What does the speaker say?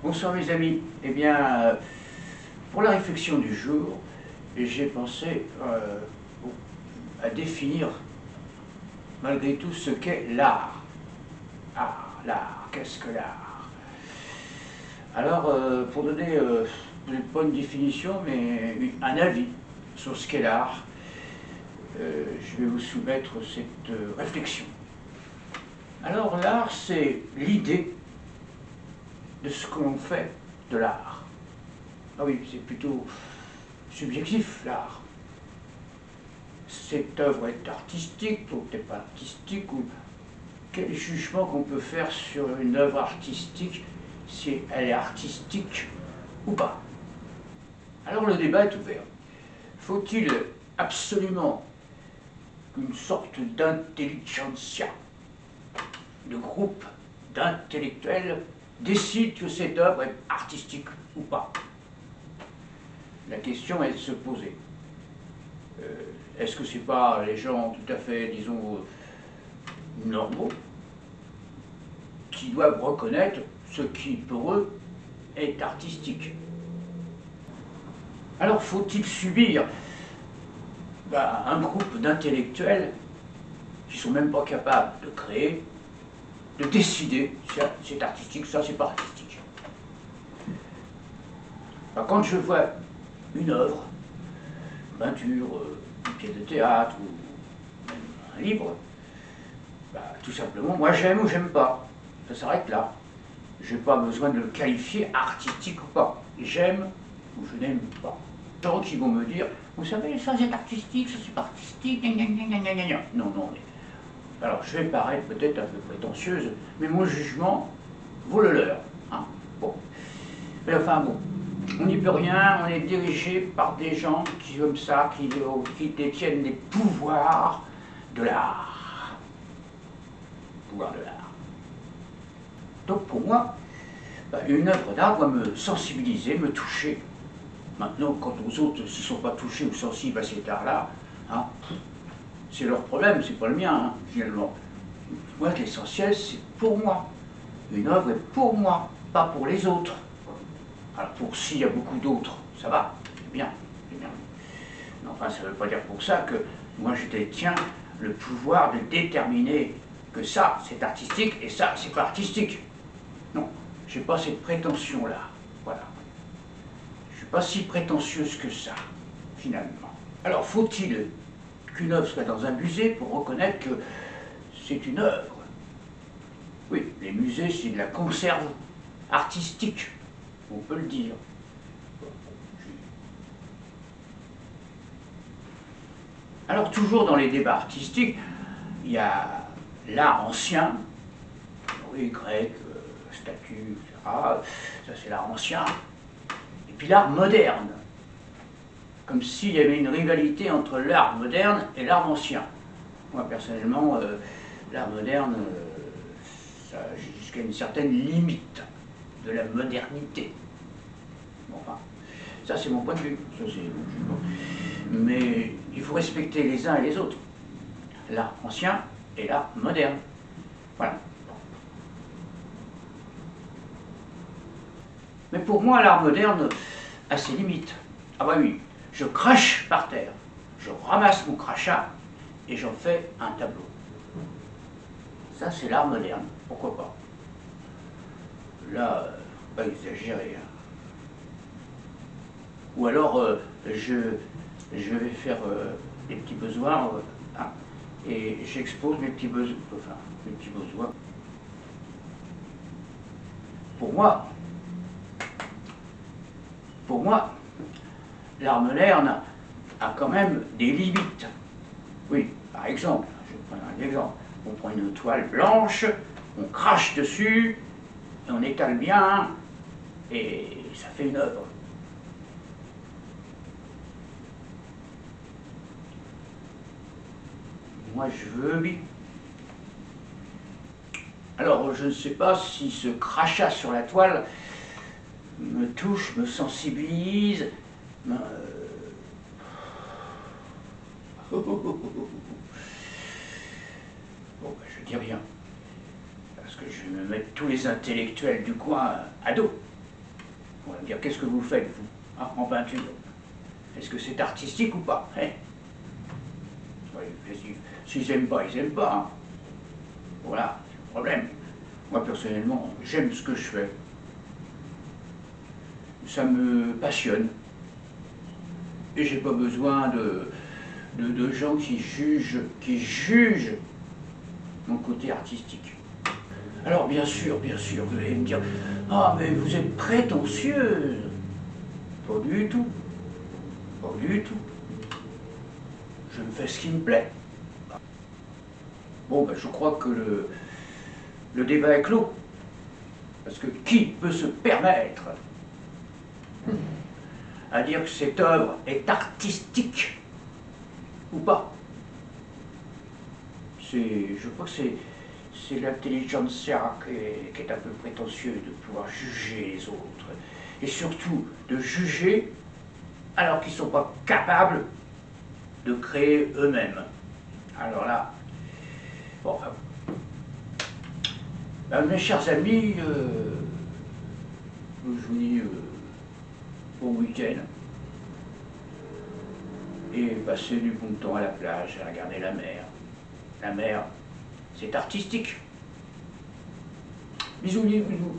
Bonsoir mes amis. Eh bien, pour la réflexion du jour, j'ai pensé à définir malgré tout ce qu'est l'art. Ah, l'art, qu'est-ce que l'art? Alors, pour donner, peut-être pas une définition, mais un avis sur ce qu'est l'art, je vais vous soumettre cette réflexion. Alors, l'art, c'est l'idée de ce que l'on fait de l'art. Ah oui, c'est plutôt subjectif, l'art. Cette œuvre est artistique, ou n'est pas artistique, ou quel jugement qu'on peut faire sur une œuvre artistique, si elle est artistique ou pas. Alors le débat est ouvert. Faut-il absolument qu'une sorte d'intelligentsia, de groupe d'intellectuels, décide que cette œuvre est artistique ou pas? La question est de se poser. Est-ce que ce n'est pas les gens tout à fait, disons, normaux, qui doivent reconnaître ce qui, pour eux, est artistique? Alors faut-il subir un groupe d'intellectuels qui ne sont même pas capables de créer, de décider si c'est artistique, ça c'est pas artistique? Quand je vois une œuvre, une peinture, une pièce de théâtre ou même un livre, tout simplement, moi j'aime ou j'aime pas. Ça s'arrête là. Je n'ai pas besoin de le qualifier artistique ou pas. J'aime ou je n'aime pas. Les gens qui vont me dire, vous savez, ça c'est artistique, ça c'est pas artistique, gna gna gna gna gna. Non, non, mais... Alors je vais paraître peut-être un peu prétentieuse, mais mon jugement vaut le leur. Hein. Bon. Mais enfin bon, on n'y peut rien, on est dirigé par des gens qui, comme ça, qui détiennent les pouvoirs de l'art. Pouvoir de l'art. Donc pour moi, une œuvre d'art doit me sensibiliser, me toucher. Maintenant, quant aux autres, s'ils ne sont pas touchés ou sensibles à cet art-là, hein, c'est leur problème, c'est pas le mien, hein, finalement. Moi, l'essentiel, c'est pour moi. Une œuvre est pour moi, pas pour les autres. Alors, pour s'il y a beaucoup d'autres, ça va, c'est bien, c'est bien. Mais enfin, ça ne veut pas dire pour ça que moi, je détiens le pouvoir de déterminer que ça, c'est artistique et ça, c'est pas artistique. Non, je n'ai pas cette prétention-là, voilà. Je ne suis pas si prétentieuse que ça, finalement. Alors, faut-il qu'une œuvre soit dans un musée pour reconnaître que c'est une œuvre? Oui, les musées, c'est de la conserve artistique, on peut le dire. Alors, toujours dans les débats artistiques, il y a l'art ancien, oui, grec, statues, etc. Ça, c'est l'art ancien. Et puis l'art moderne, comme s'il y avait une rivalité entre l'art moderne et l'art ancien. Moi, personnellement, l'art moderne, ça jusqu'à une certaine limite de la modernité. Bon, enfin, ça c'est mon point de vue. Ça, mais il faut respecter les uns et les autres. L'art ancien et l'art moderne. Voilà. Mais pour moi, l'art moderne a ses limites. Ah bah oui, je crache par terre, je ramasse mon crachat et j'en fais un tableau. Ça, c'est l'art moderne, pourquoi pas. Là, faut pas exagérer. Hein. Ou alors, je vais faire des petits besoins hein, et j'expose mes petits besoins. Enfin, mes petits besoins. Pour moi, l'art moderne a quand même des limites. Oui, par exemple, je vais prendre un exemple. On prend une toile blanche, on crache dessus, et on étale bien, et ça fait une œuvre. Moi, je veux bien. Alors, je ne sais pas si ce crachat sur la toile me touche, me sensibilise, Bon, je dis rien, parce que je vais me mettre tous les intellectuels du coin à dos. On va me dire, qu'est-ce que vous faites, vous, hein, en peinture? Est-ce que c'est artistique ou pas, hein? Oui, s'ils n'aiment pas, ils n'aiment pas. Hein. Voilà, c'est le problème. Moi, personnellement, j'aime ce que je fais. Ça me passionne. Et j'ai pas besoin de gens qui jugent mon côté artistique. Alors bien sûr, vous allez me dire, ah mais vous êtes prétentieuse. Pas du tout. Pas du tout. Je me fais ce qui me plaît. Bon, ben, je crois que le débat est clos. Parce que qui peut se permettre à dire que cette œuvre est artistique ou pas? Je crois que c'est l'intelligentsia qui est un peu prétentieux de pouvoir juger les autres. Et surtout de juger alors qu'ils ne sont pas capables de créer eux-mêmes. Alors là, bon, enfin, ben, mes chers amis, je vous dis bon week-end et passez du bon temps à la plage et regarder la mer. La mer, c'est artistique. Bisous, bisous.